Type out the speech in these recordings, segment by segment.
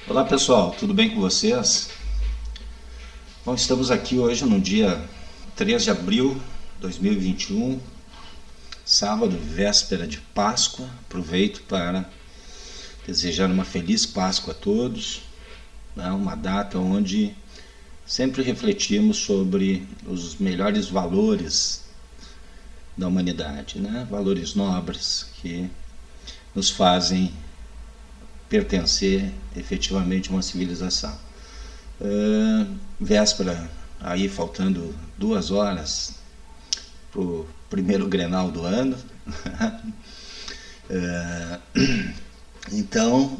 Olá pessoal, tudo bem com vocês? Bom, estamos aqui hoje no dia 3 de abril de 2021, sábado, véspera de Páscoa. Aproveito para desejar uma feliz Páscoa a todos, né? Uma data onde sempre refletimos sobre os melhores valores da humanidade, né? Valores nobres que nos fazem pertencer efetivamente a uma civilização. Véspera, aí faltando 2 horas para o primeiro Grenal do ano. Então,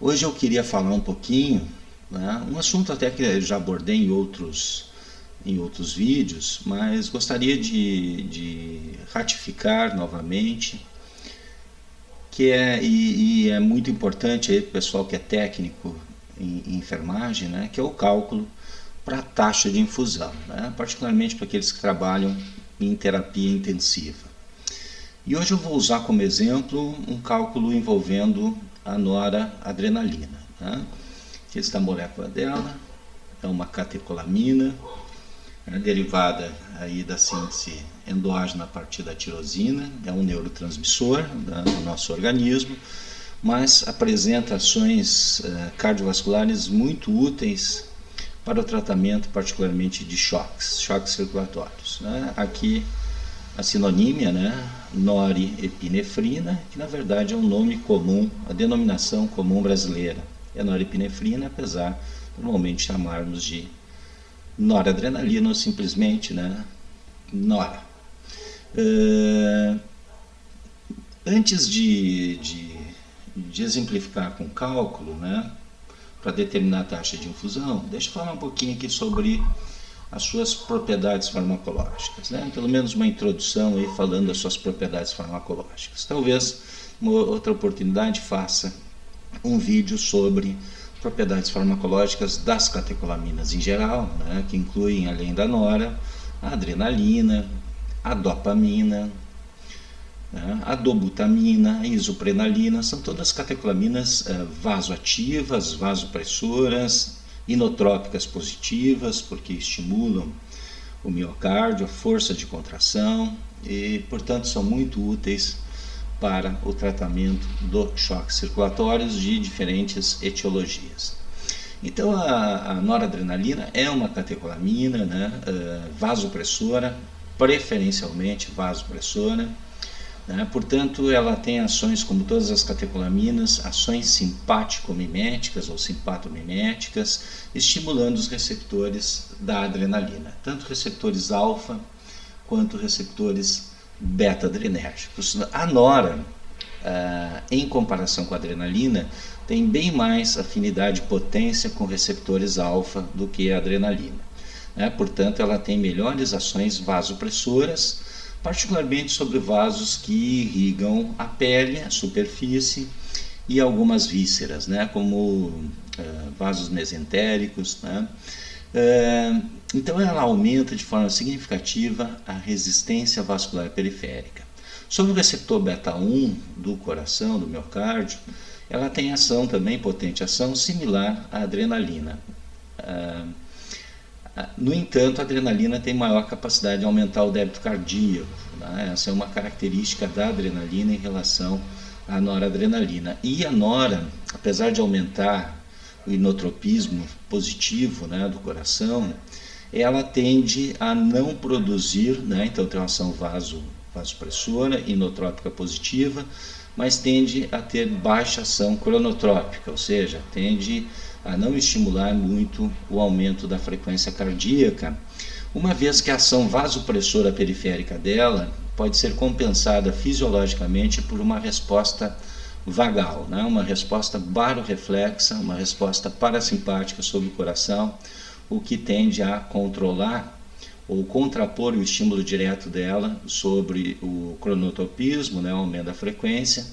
hoje eu queria falar um pouquinho, né, um assunto até que eu já abordei em outros vídeos, mas gostaria de ratificar novamente, e é muito importante aí para o pessoal que é técnico em enfermagem, né, que é o cálculo para a taxa de infusão, né, particularmente para aqueles que trabalham em terapia intensiva. E hoje eu vou usar como exemplo um cálculo envolvendo a noradrenalina, né? Aqui está a molécula dela, é uma catecolamina, derivada aí da síntese endógena a partir da tirosina, é um neurotransmissor do nosso organismo, mas apresenta ações cardiovasculares muito úteis para o tratamento particularmente de choques circulatórios, né? Aqui a sinonímia, né, norepinefrina, que na verdade é um nome comum, a denominação comum brasileira é norepinefrina, apesar de normalmente chamarmos de noradrenalina ou simplesmente, né, nora. Antes de exemplificar com cálculo, né, para determinar a taxa de infusão, deixa eu falar um pouquinho aqui sobre as suas propriedades farmacológicas, né? Pelo menos uma introdução aí falando das suas propriedades farmacológicas. Talvez uma outra oportunidade faça um vídeo sobre propriedades farmacológicas das catecolaminas em geral, né? Que incluem, além da nora, a adrenalina, a dopamina, né? A dobutamina, a isoprenalina, são todas catecolaminas vasoativas, vasopressoras, inotrópicas positivas, porque estimulam o miocárdio, a força de contração e, portanto, são muito úteis para o tratamento dos choques circulatórios de diferentes etiologias. Então, a noradrenalina é uma catecolamina, né, vasopressora, preferencialmente vasopressora, né? Portanto, ela tem ações, como todas as catecolaminas, ações simpático-miméticas ou simpatomiméticas, estimulando os receptores da adrenalina, tanto receptores alfa quanto receptores beta-adrenérgicos. A nora, em comparação com a adrenalina, tem bem mais afinidade e potência com receptores alfa do que a adrenalina, né? Portanto, ela tem melhores ações vasopressoras, particularmente sobre vasos que irrigam a pele, a superfície e algumas vísceras, né, como vasos mesentéricos, né. Então ela aumenta de forma significativa a resistência vascular periférica. Sobre o receptor beta-1 do coração, do miocárdio, ela tem ação também, potente ação, similar à adrenalina. No entanto, a adrenalina tem maior capacidade de aumentar o débito cardíaco, né? Essa é uma característica da adrenalina em relação à noradrenalina. E a nora, apesar de aumentar o inotropismo positivo, né, do coração, ela tende a não produzir, né, então tem uma ação vasopressora, inotrópica positiva, mas tende a ter baixa ação cronotrópica, ou seja, tende a não estimular muito o aumento da frequência cardíaca, uma vez que a ação vasopressora periférica dela pode ser compensada fisiologicamente por uma resposta vagal, né? Uma resposta barorreflexa, uma resposta parasimpática sobre o coração, o que tende a controlar ou contrapor o estímulo direto dela sobre o cronotropismo, né? O aumento da frequência,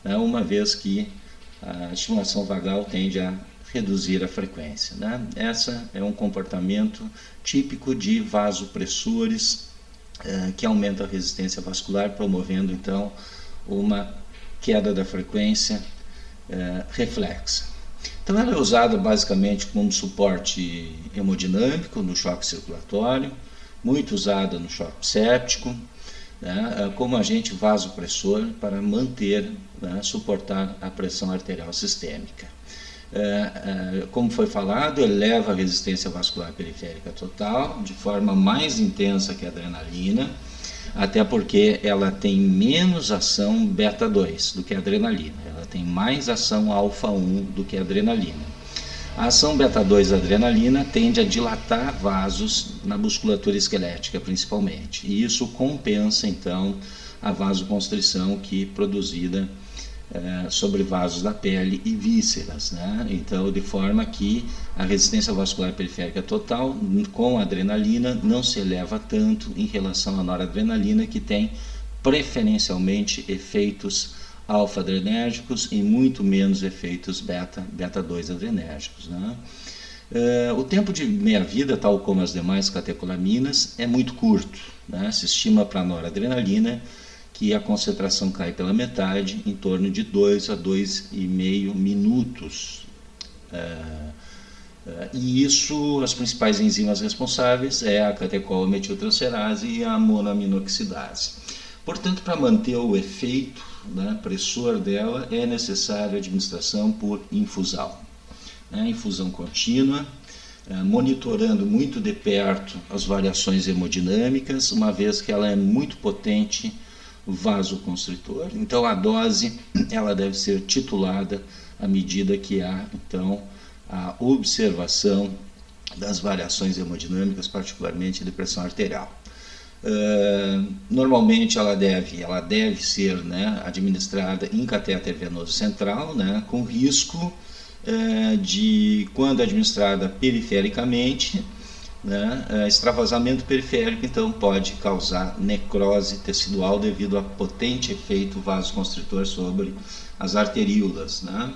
né? Uma vez que a estimulação vagal tende a reduzir a frequência, né? Essa é um comportamento típico de vasopressores que aumenta a resistência vascular, promovendo então uma queda da frequência reflexa. Então ela é usada basicamente como suporte hemodinâmico no choque circulatório, muito usada no choque séptico, né, como agente vasopressor para manter, né, suportar a pressão arterial sistêmica. Como foi falado, eleva a resistência vascular periférica total de forma mais intensa que a adrenalina, até porque ela tem menos ação beta 2 do que a adrenalina, ela tem mais ação alfa 1 do que a adrenalina. A ação beta 2 da adrenalina tende a dilatar vasos na musculatura esquelética principalmente, e isso compensa então a vasoconstrição que é produzida sobre vasos da pele e vísceras, né? Então, de forma que a resistência vascular periférica total com a adrenalina não se eleva tanto em relação à noradrenalina, que tem preferencialmente efeitos alfa-adrenérgicos e muito menos efeitos beta 2 adrenérgicos, né? O tempo de meia-vida, tal como as demais catecolaminas, é muito curto, né? Se estima para a noradrenalina que a concentração cai pela metade, em torno de 2 a 2,5 minutos. E isso, as principais enzimas responsáveis é a catecol-metiltransferase e a monoaminoxidase. Portanto, para manter o efeito, né, pressor dela, é necessária a administração por infusão. Infusão contínua, monitorando muito de perto as variações hemodinâmicas, uma vez que ela é muito potente vasoconstritor. Então a dose ela deve ser titulada à medida que há então a observação das variações hemodinâmicas, particularmente de pressão arterial. Normalmente ela deve ser, né, administrada em catéter venoso central, né, com risco de, quando administrada perifericamente, né, extravasamento periférico, então pode causar necrose tecidual devido a potente efeito vasoconstritor sobre as arteríolas, né,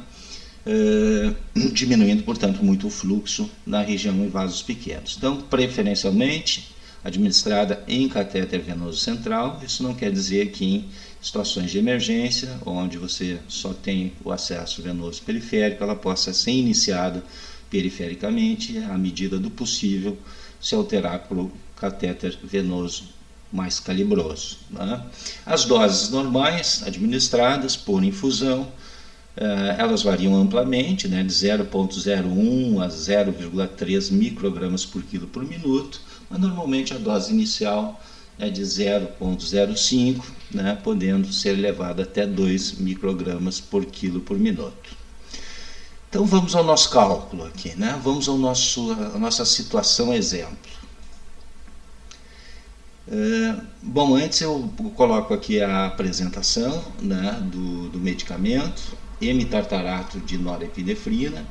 diminuindo, portanto, muito o fluxo na região em vasos pequenos. Então, preferencialmente administrada em catéter venoso central. Isso não quer dizer que em situações de emergência, onde você só tem o acesso venoso periférico, ela possa ser iniciada perifericamente, à medida do possível, se alterar para o catéter venoso mais calibroso, né? As doses normais administradas por infusão, elas variam amplamente, né, de 0,01 a 0,3 microgramas por quilo por minuto, mas normalmente a dose inicial é de 0,05, né, podendo ser elevada até 2 microgramas por quilo por minuto. Então vamos ao nosso cálculo aqui, né? Vamos à nossa situação exemplo. Bom, antes eu coloco aqui a apresentação, né, do medicamento, hemitartarato de norepinefrina.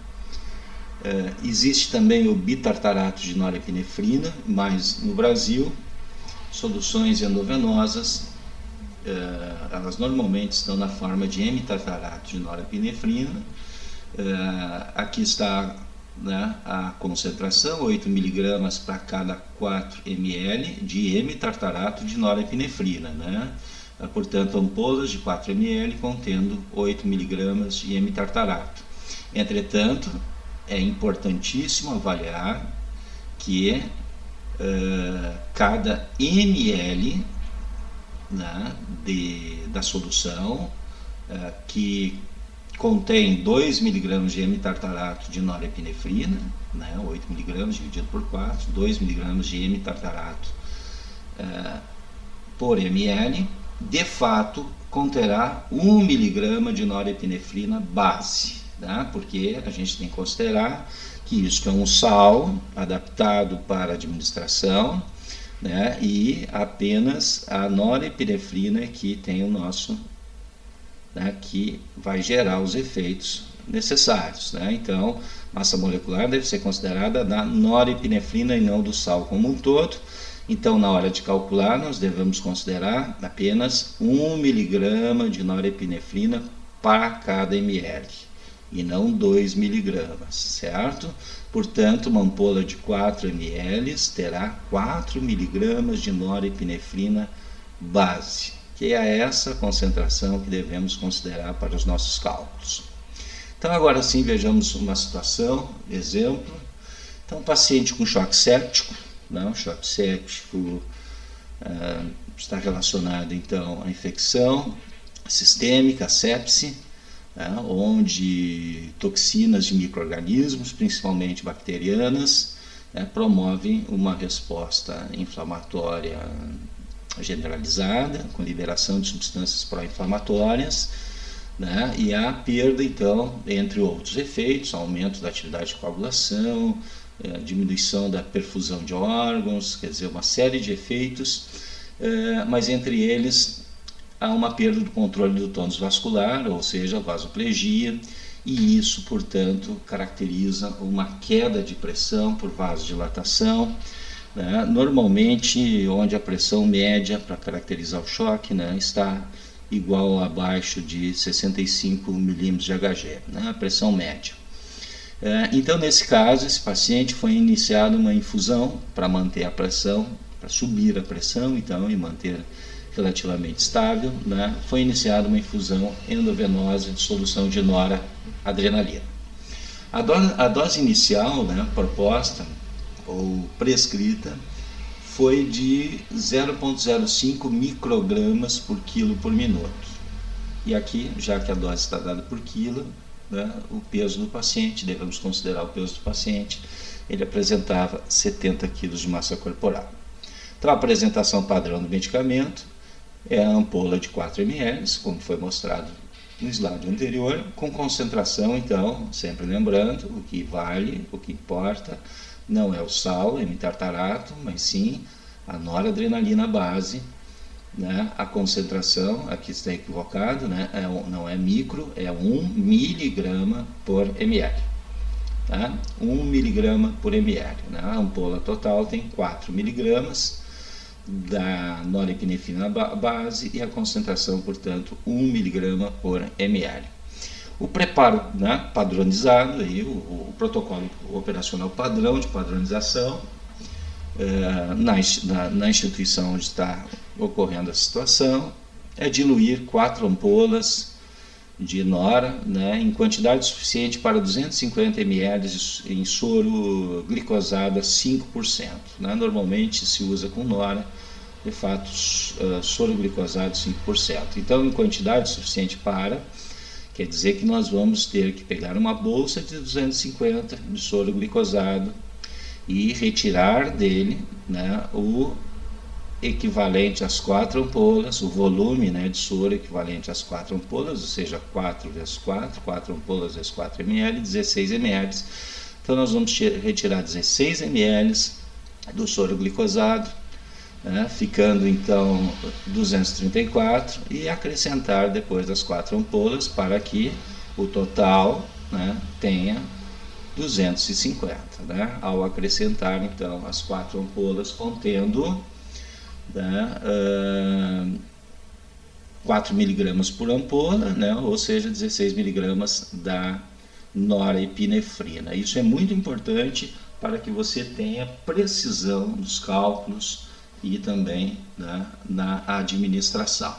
Existe também o bitartarato de norepinefrina, mas no Brasil, soluções endovenosas, elas normalmente estão na forma de hemitartarato de norepinefrina. Aqui está, né, a concentração, 8 mg para cada 4 ml de hemitartarato de norepinefrina, né? Portanto, ampolas de 4 ml contendo 8 mg de hemitartarato. Entretanto, é importantíssimo avaliar que cada ml, né, da solução que contém 2 mg de hemitartarato de norepinefrina, né, 8 mg dividido por 4, 2 mg de hemitartarato por ml, de fato conterá 1 mg de norepinefrina base, né, porque a gente tem que considerar que isso é um sal adaptado para administração, né, e apenas a norepinefrina que tem o nosso, né, que vai gerar os efeitos necessários, né? Então, massa molecular deve ser considerada da norepinefrina e não do sal como um todo. Então, na hora de calcular, nós devemos considerar apenas 1 mg de norepinefrina para cada ml e não 2 mg, certo? Portanto, uma ampola de 4 ml terá 4 mg de norepinefrina base, que é essa concentração que devemos considerar para os nossos cálculos. Então agora sim vejamos uma situação, exemplo. Então paciente com choque séptico, né? O choque séptico está relacionado então à infecção sistêmica, a sepse, onde toxinas de micro-organismos, principalmente bacterianas, promovem uma resposta inflamatória generalizada, com liberação de substâncias pró-inflamatórias, e a perda, então, entre outros efeitos, aumento da atividade de coagulação, diminuição da perfusão de órgãos, quer dizer, uma série de efeitos, mas entre eles há uma perda do controle do tônus vascular, ou seja, vasoplegia, e isso, portanto, caracteriza uma queda de pressão por vasodilatação, normalmente onde a pressão média para caracterizar o choque está igual ou abaixo de 65 milímetros de Hg, a pressão média. Então, nesse caso, esse paciente foi iniciado uma infusão para manter a pressão, para subir a pressão, então, e manter relativamente estável, foi iniciada uma infusão endovenosa de solução de noradrenalina. A dose inicial, proposta ou prescrita foi de 0,05 microgramas por quilo por minuto. E aqui, já que a dose está dada por quilo, o peso do paciente, devemos considerar o peso do paciente, ele apresentava 70 kg de massa corporal. Então, a apresentação padrão do medicamento é a ampola de 4 ml, como foi mostrado no slide anterior, com concentração, então, sempre lembrando, o que vale, o que importa, não é o sal, hemitartarato, mas sim a noradrenalina base, a concentração, aqui está equivocado, não é micro, é 1 miligrama por ml. 1 miligrama por ml. A ampola total tem 4 miligramas da norepinefrina base e a concentração, portanto, 1 miligrama por ml. O preparo padronizado, aí, o protocolo operacional padrão de padronização, na instituição onde está ocorrendo a situação, é diluir 4 ampolas de nora em quantidade suficiente para 250 ml em soro glicosado a 5%. Normalmente se usa com nora, de fato, soro glicosado 5%. Então, em quantidade suficiente para, quer dizer que nós vamos ter que pegar uma bolsa de 250 de soro glicosado e retirar dele o equivalente às 4 ampolas, o volume de soro equivalente às 4 ampolas, ou seja, 4 vezes 4, 4 ampolas vezes 4 ml, 16 ml. Então nós vamos retirar 16 ml do soro glicosado, ficando então 234, e acrescentar depois das 4 ampolas para que o total tenha 250, ao acrescentar então as 4 ampolas contendo 4 miligramas por ampola, ou seja, 16 miligramas da norepinefrina. Isso é muito importante para que você tenha precisão nos cálculos e também na administração.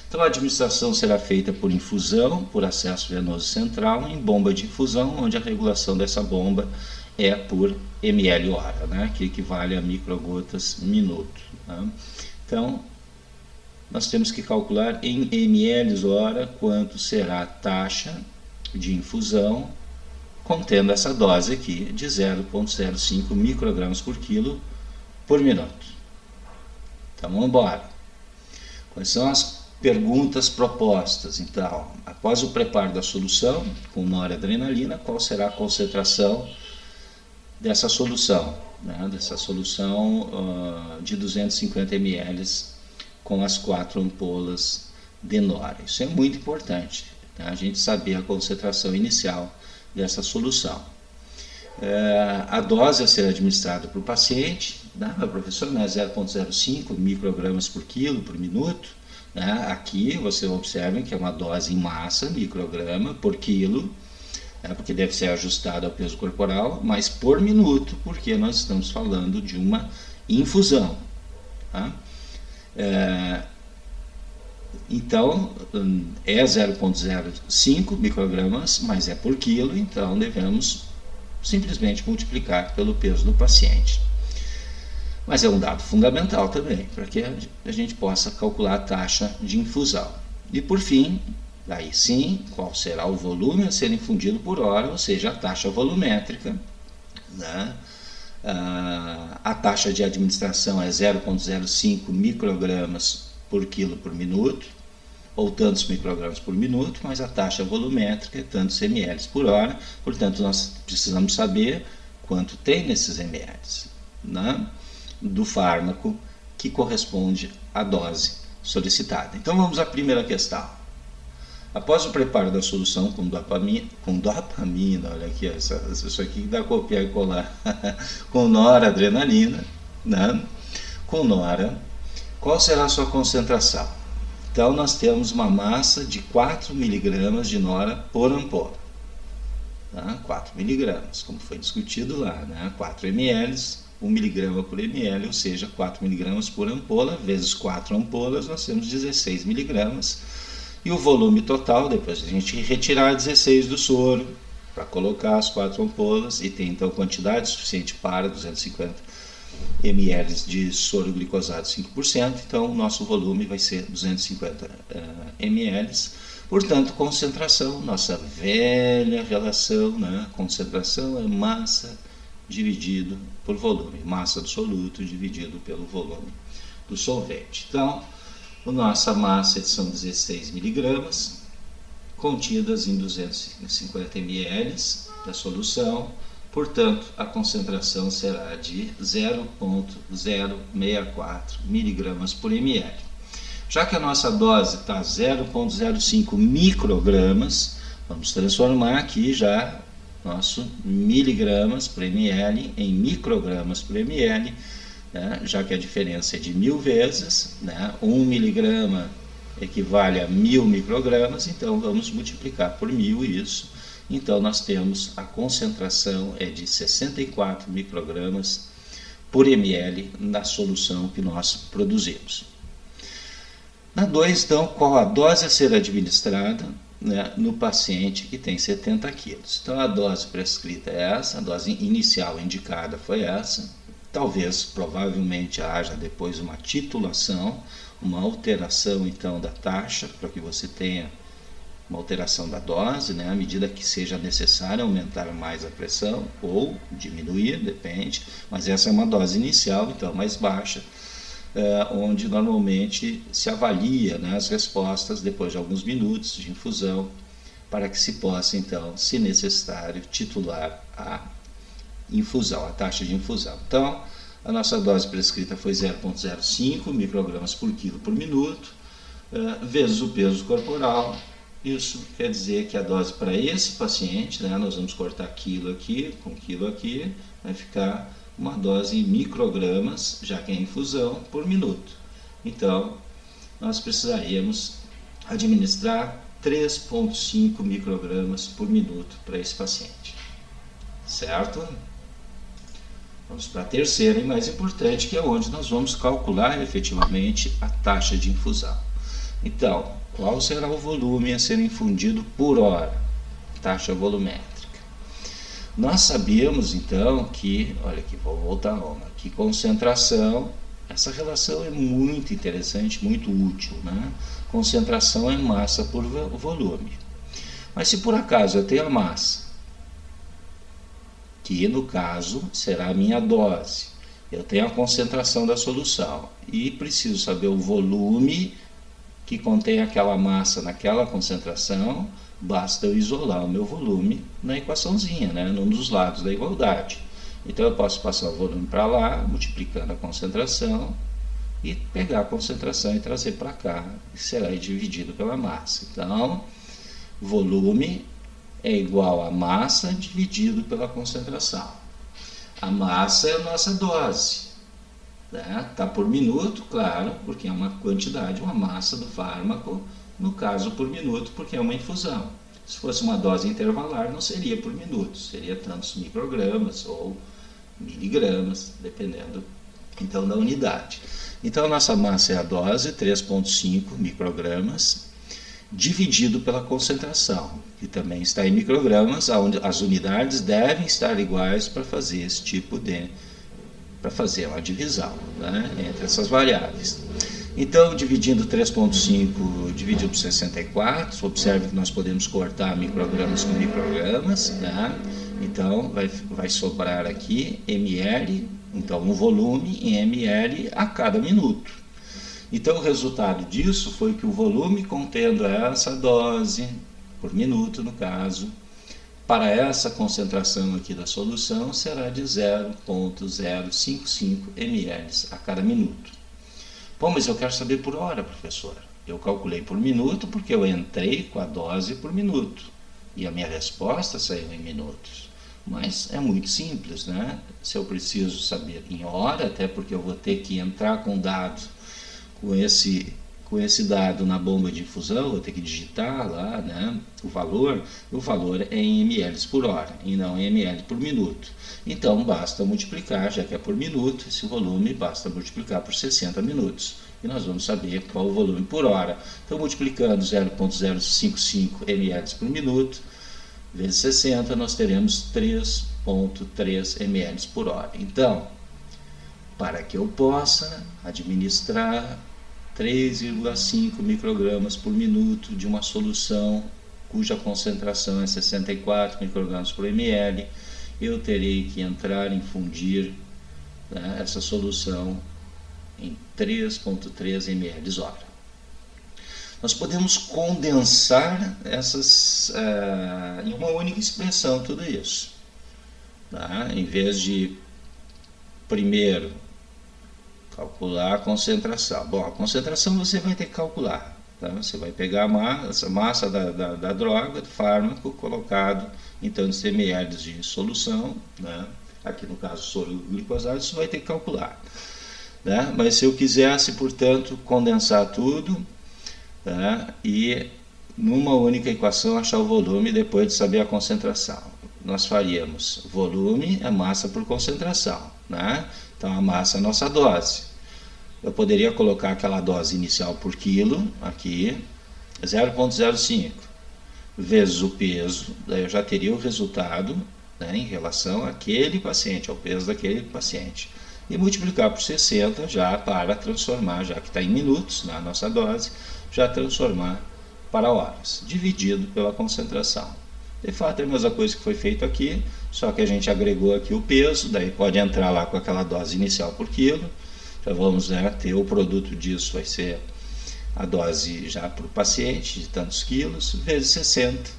Então, a administração será feita por infusão, por acesso venoso central, em bomba de infusão, onde a regulação dessa bomba é por ml hora, que equivale a microgotas minuto. Então, nós temos que calcular em ml hora quanto será a taxa de infusão, contendo essa dose aqui de 0,05 microgramas por quilo por minuto. Então, vamos embora. Quais são as perguntas propostas? Então, após o preparo da solução com noradrenalina, qual será a concentração dessa solução? Dessa solução de 250 ml com as 4 ampolas de nora. Isso é muito importante, a gente saber a concentração inicial dessa solução. A dose a ser administrada para o paciente, professor, 0,05 microgramas por quilo por minuto. Aqui você observa que é uma dose em massa, micrograma por quilo, porque deve ser ajustado ao peso corporal, mas por minuto, porque nós estamos falando de uma infusão. Então, é 0,05 microgramas, mas é por quilo, então devemos simplesmente multiplicar pelo peso do paciente. Mas é um dado fundamental também, para que a gente possa calcular a taxa de infusão. E por fim, aí sim, qual será o volume a ser infundido por hora, ou seja, a taxa volumétrica, né? A taxa de administração é 0,05 microgramas por quilo por minuto, ou tantos microgramas por minuto, mas a taxa volumétrica é tantos ml por hora, portanto nós precisamos saber quanto tem nesses ml, né, do fármaco que corresponde à dose solicitada. Então vamos à primeira questão. Após o preparo da solução com dopamina, olha aqui, isso aqui dá copiar e colar, com noradrenalina, né, com nora, qual será a sua concentração? Então, nós temos uma massa de 4 mg de nora por ampola. Tá? 4 mg, como foi discutido lá, né? 4 ml, 1 mg por ml, ou seja, 4 mg por ampola, vezes 4 ampolas, nós temos 16 mg. E o volume total, depois a gente retirar 16 do soro, para colocar as 4 ampolas, e tem então quantidade suficiente para 250 ml de soro glicosado 5%, então o nosso volume vai ser 250 ml. Portanto, concentração, nossa velha relação, né? Concentração é massa dividido por volume, massa do soluto dividido pelo volume do solvente. Então, a nossa massa são 16 mg, contidas em 250 ml da solução. Portanto, a concentração será de 0,064 mg por ml. Já que a nossa dose está 0,05 microgramas, vamos transformar aqui já nosso miligramas por ml em microgramas por ml, né? Já que a diferença é de 1000 vezes, né? 1 miligrama equivale a 1000 microgramas, então vamos multiplicar por 1000 isso. Então, nós temos a concentração é de 64 microgramas por ml na solução que nós produzimos. Na 2, então, qual a dose a ser administrada, né, no paciente que tem 70 quilos? Então, a dose prescrita é essa, a dose inicial indicada foi essa. Talvez, provavelmente, haja depois uma titulação, uma alteração, então, da taxa, para que você tenha uma alteração da dose, né, à medida que seja necessário aumentar mais a pressão ou diminuir, depende, mas essa é uma dose inicial, então mais baixa, onde normalmente se avalia, né, as respostas depois de alguns minutos de infusão, para que se possa então, se necessário, titular a infusão, a taxa de infusão. Então, a nossa dose prescrita foi 0,05 microgramas por quilo por minuto, vezes o peso corporal. Isso quer dizer que a dose para esse paciente, né, nós vamos cortar quilo aqui com quilo aqui, vai ficar uma dose em microgramas, já que é infusão, por minuto. Então, nós precisaríamos administrar 3,5 microgramas por minuto para esse paciente. Certo? Vamos para a terceira e mais importante, que é onde nós vamos calcular efetivamente a taxa de infusão. Então, qual será o volume a ser infundido por hora? Taxa volumétrica. Nós sabemos então que, olha aqui, vou voltar uma, que concentração, essa relação é muito interessante, muito útil, né? Concentração é massa por volume. Mas se por acaso eu tenho a massa, que no caso será a minha dose, eu tenho a concentração da solução e preciso saber o volume que contém aquela massa naquela concentração, basta eu isolar o meu volume na equaçãozinha, né, num dos lados da igualdade. Então eu posso passar o volume para lá, multiplicando a concentração, e pegar a concentração e trazer para cá, e será dividido pela massa. Então, volume é igual a massa dividido pela concentração. A massa é a nossa dose. Tá por minuto, claro, porque é uma quantidade, uma massa do fármaco, no caso por minuto, porque é uma infusão. Se fosse uma dose intervalar, não seria por minuto, seria tantos microgramas ou miligramas, dependendo então da unidade. Então a nossa massa é a dose, 3,5 microgramas, dividido pela concentração, que também está em microgramas, onde as unidades devem estar iguais para fazer esse tipo de, para fazer uma divisão, né, entre essas variáveis. Então, dividindo 3,5 dividido por 64, observe que nós podemos cortar microgramas com microgramas, né? Então vai sobrar aqui ml, então um volume em ml a cada minuto. Então o resultado disso foi que o volume contendo essa dose, por minuto no caso, para essa concentração aqui da solução será de 0,055 ml a cada minuto. Bom, mas eu quero saber por hora, professor. Eu calculei por minuto porque eu entrei com a dose por minuto e a minha resposta saiu em minutos. Mas é muito simples, né? Se eu preciso saber em hora, até porque eu vou ter que entrar com dados, com esse dado na bomba de infusão, vou ter que digitar lá, né, o valor é em ml por hora e não em ml por minuto. Então basta multiplicar, já que é por minuto, esse volume basta multiplicar por 60 minutos. E nós vamos saber qual o volume por hora. Então multiplicando 0,055 ml por minuto, vezes 60, nós teremos 3,3 ml por hora. Então, para que eu possa administrar 3,5 microgramas por minuto de uma solução cuja concentração é 64 microgramas por ml, eu terei que entrar em fundir, né, essa solução em 3,3 ml hora. Nós podemos condensar essas em uma única expressão, tudo isso. Tá? Em vez de primeiro calcular a concentração. Bom, a concentração você vai ter que calcular. Tá? Você vai pegar a massa da droga, do fármaco, colocado em tantos ml de solução, né? Aqui no caso soro glicosado, isso vai ter que calcular. Né? Mas se eu quisesse, portanto, condensar tudo, tá? E numa única equação achar o volume depois de saber a concentração, nós faríamos volume é massa por concentração, né? Então a massa é a nossa dose. Eu poderia colocar aquela dose inicial por quilo, aqui, 0,05, vezes o peso, daí eu já teria o resultado, né, em relação àquele paciente, ao peso daquele paciente. E multiplicar por 60 já para transformar, já que está em minutos na nossa dose, já transformar para horas, dividido pela concentração. De fato é a mesma coisa que foi feito aqui, só que a gente agregou aqui o peso, daí pode entrar lá com aquela dose inicial por quilo, já vamos, né, ter o produto disso, vai ser a dose já para o paciente de tantos quilos, vezes 60,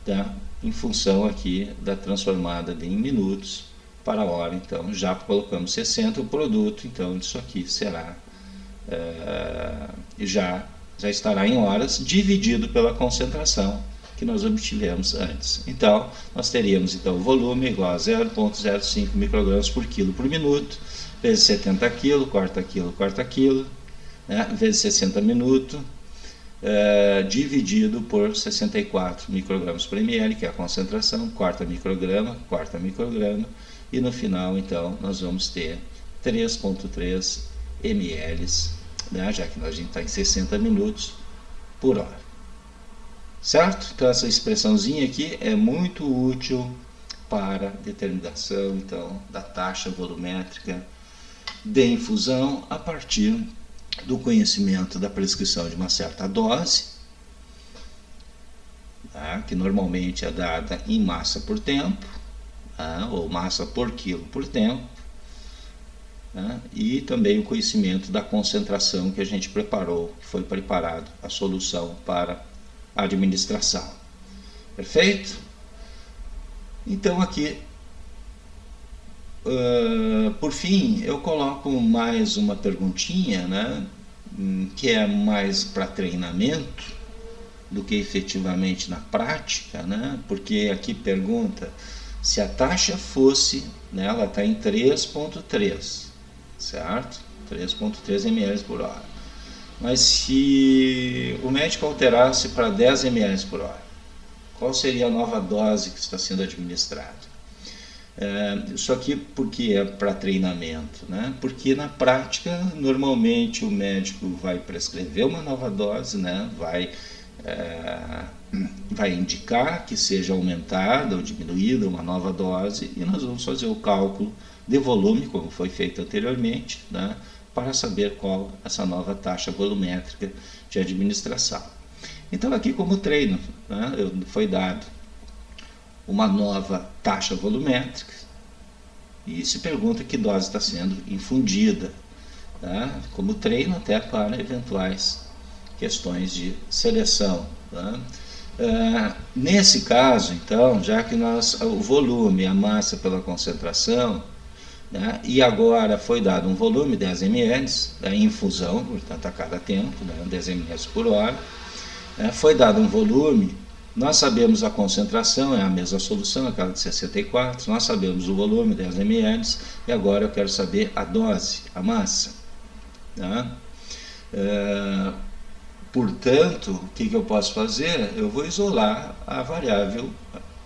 tá? Em função aqui da transformada em minutos para a hora. Então já colocamos 60, o produto então disso aqui será já estará em horas, dividido pela concentração que nós obtivemos antes. Então nós teríamos então o volume igual a 0,05 microgramas por quilo por minuto, vezes 70 kg, corta quilo, né, vezes 60 minutos, dividido por 64 microgramas por ml, que é a concentração, quarta micrograma, e no final então nós vamos ter 3,3 ml, né, já que a gente está em 60 minutos por hora. Certo? Então essa expressãozinha aqui é muito útil para determinação então da taxa volumétrica de infusão a partir do conhecimento da prescrição de uma certa dose, tá? Que normalmente é dada em massa por tempo, tá? Ou massa por quilo por tempo, tá? E também o conhecimento da concentração que a gente preparou, que foi preparado a solução para a administração. Perfeito? Então aqui, por fim, eu coloco mais uma perguntinha, né, que é mais para treinamento do que efetivamente na prática, né, porque aqui pergunta se a taxa fosse, né, ela está em 3,3, certo? 3,3 ml por hora. Mas se o médico alterasse para 10 ml por hora, qual seria a nova dose que está sendo administrada? Isso aqui porque é para treinamento, né? Porque na prática, normalmente o médico vai prescrever uma nova dose, né? Vai indicar que seja aumentada ou diminuída uma nova dose e nós vamos fazer o cálculo de volume, como foi feito anteriormente, né? Para saber qual essa nova taxa volumétrica de administração. Então aqui como treino, né? Foi dado uma nova taxa volumétrica e se pergunta que dose está sendo infundida, tá? Como treino até para eventuais questões de seleção, tá? Nesse caso, então, já que o volume, a massa pela concentração, né, e agora foi dado um volume, 10 ml, da infusão, portanto a cada tempo, né, 10 ml por hora, foi dado um volume. Nós sabemos a concentração, é a mesma solução, aquela de 64, nós sabemos o volume, 10 ml, e agora eu quero saber a dose, a massa. Tá? Portanto, o que eu posso fazer? Eu vou isolar a variável,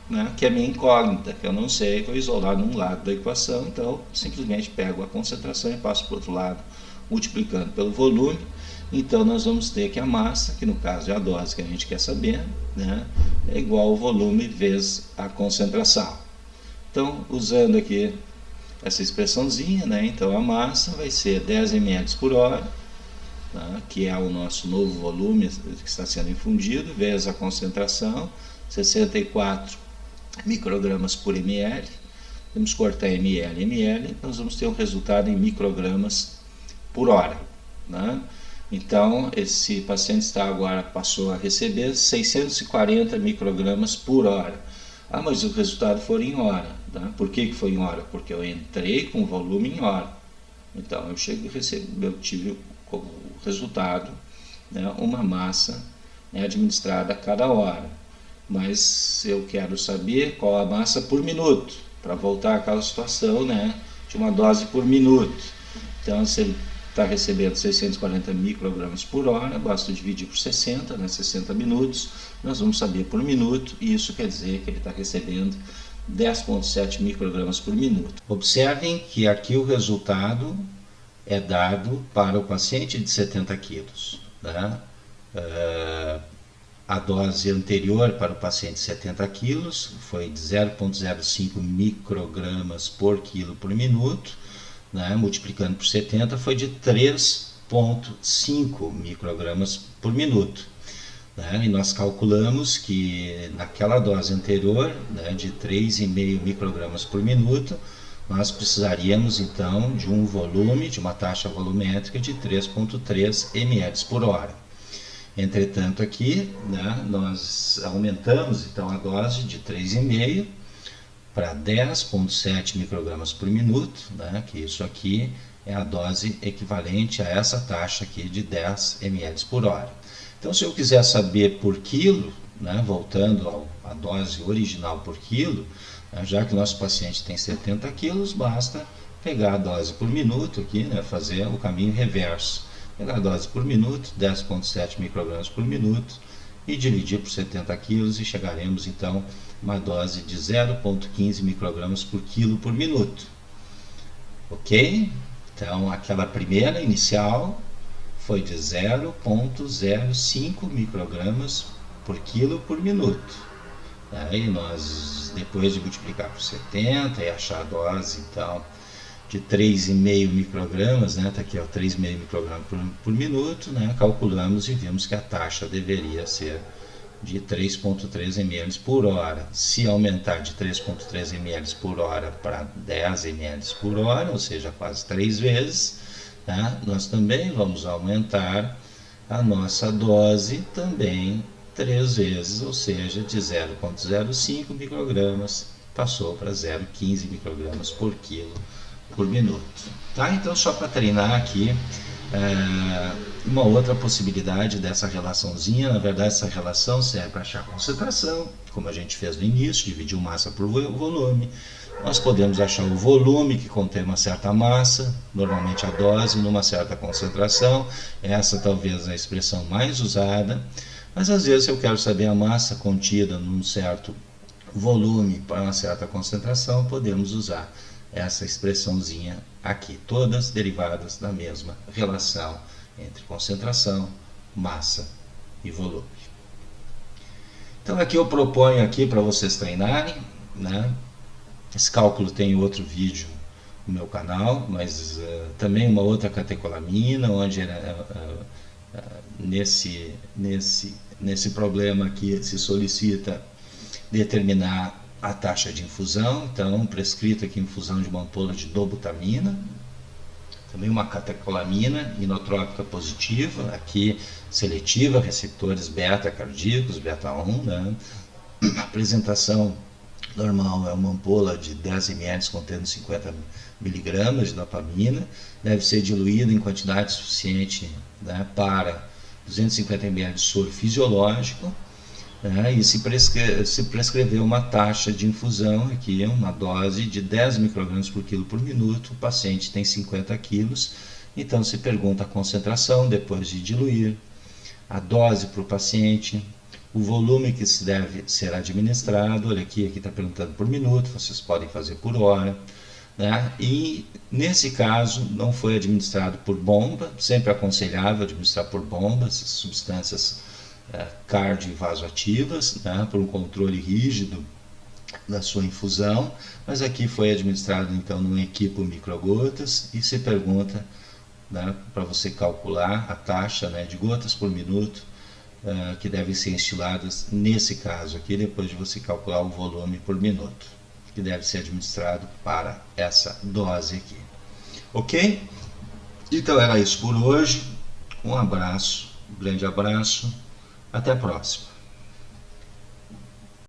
né, que é a minha incógnita, que eu não sei, vou isolar num lado da equação, então simplesmente pego a concentração e passo para o outro lado, multiplicando pelo volume. Então nós vamos ter que a massa, que no caso é a dose que a gente quer saber, né, é igual ao volume vezes a concentração. Então, usando aqui essa expressãozinha, né, então a massa vai ser 10 ml por hora, tá, que é o nosso novo volume que está sendo infundido, vezes a concentração, 64 microgramas por ml. Vamos cortar ml, nós vamos ter um resultado em microgramas por hora, né? Então, esse paciente passou a receber 640 microgramas por hora. Mas o resultado foi em hora. Tá? Por que foi em hora? Porque eu entrei com volume em hora. Então, eu tive como resultado, né, uma massa, né, administrada a cada hora. Mas eu quero saber qual a massa por minuto, para voltar àquela situação, né, de uma dose por minuto. Então, se ele está recebendo 640 microgramas por hora, basta dividir por 60, né, 60 minutos, nós vamos saber por minuto, e isso quer dizer que ele está recebendo 10,7 microgramas por minuto. Observem que aqui o resultado é dado para o paciente de 70 quilos. Né? A dose anterior para o paciente de 70 quilos foi de 0,05 microgramas por quilo por minuto, né? Multiplicando por 70 foi de 3,5 microgramas por minuto. Né? E nós calculamos que naquela dose anterior, né, de 3,5 microgramas por minuto, nós precisaríamos então de um volume, de uma taxa volumétrica de 3,3 ml por hora. Entretanto aqui, né, nós aumentamos então a dose de 3,5 para 10,7 microgramas por minuto, né, que isso aqui é a dose equivalente a essa taxa aqui de 10 ml por hora. Então, se eu quiser saber por quilo, né, voltando à dose original por quilo, né, já que o nosso paciente tem 70 quilos, basta pegar a dose por minuto aqui, né, fazer o caminho reverso. Pegar a dose por minuto, 10,7 microgramas por minuto, e dividir por 70 quilos e chegaremos então a uma dose de 0,15 microgramas por quilo por minuto. Ok? Então, aquela primeira inicial foi de 0,05 microgramas por quilo por minuto. Aí nós, depois de multiplicar por 70 e achar a dose então de 3,5 microgramas, né, tá aqui, 3,5 microgramas por minuto, né, calculamos e vimos que a taxa deveria ser de 3,3 ml por hora. Se aumentar de 3,3 ml por hora para 10 ml por hora, ou seja, quase 3 vezes, tá, nós também vamos aumentar a nossa dose também 3 vezes, ou seja, de 0,05 microgramas passou para 0,15 microgramas por quilo por minuto. Tá? Então, só para treinar aqui, uma outra possibilidade dessa relaçãozinha, na verdade essa relação serve para achar a concentração, como a gente fez no início, dividiu massa por volume. Nós podemos achar o volume que contém uma certa massa, normalmente a dose, numa certa concentração. Essa talvez é a expressão mais usada, mas às vezes eu quero saber a massa contida num certo volume para uma certa concentração, podemos usar essa expressãozinha aqui, todas derivadas da mesma relação entre concentração, massa e volume. Então aqui eu proponho aqui para vocês treinarem, né? Esse cálculo tem outro vídeo no meu canal, mas também uma outra catecolamina, onde nesse problema aqui se solicita determinar a taxa de infusão. Então, prescrito aqui infusão de uma ampola de dobutamina, também uma catecolamina inotrópica positiva, aqui seletiva, receptores beta cardíacos, beta 1, né? A apresentação normal é uma ampola de 10 ml contendo 50 mg de dopamina, deve ser diluída em quantidade suficiente, né, para 250 ml de soro fisiológico, né, e se prescrever uma taxa de infusão, aqui é uma dose de 10 microgramos por quilo por minuto, o paciente tem 50 quilos, então se pergunta a concentração depois de diluir, a dose para o paciente, o volume que se deve ser administrado, olha aqui está perguntando por minuto, vocês podem fazer por hora, né? E nesse caso não foi administrado por bomba, sempre aconselhável administrar por bomba, essas substâncias cardiovasoativas, né? Por um controle rígido da sua infusão, mas aqui foi administrado então num equipo microgotas e se pergunta, né, para você calcular a taxa, né, de gotas por minuto que devem ser instiladas nesse caso aqui, depois de você calcular o volume por minuto, que deve ser administrado para essa dose aqui. Ok? Então era isso por hoje. Um abraço, um grande abraço, até a próxima.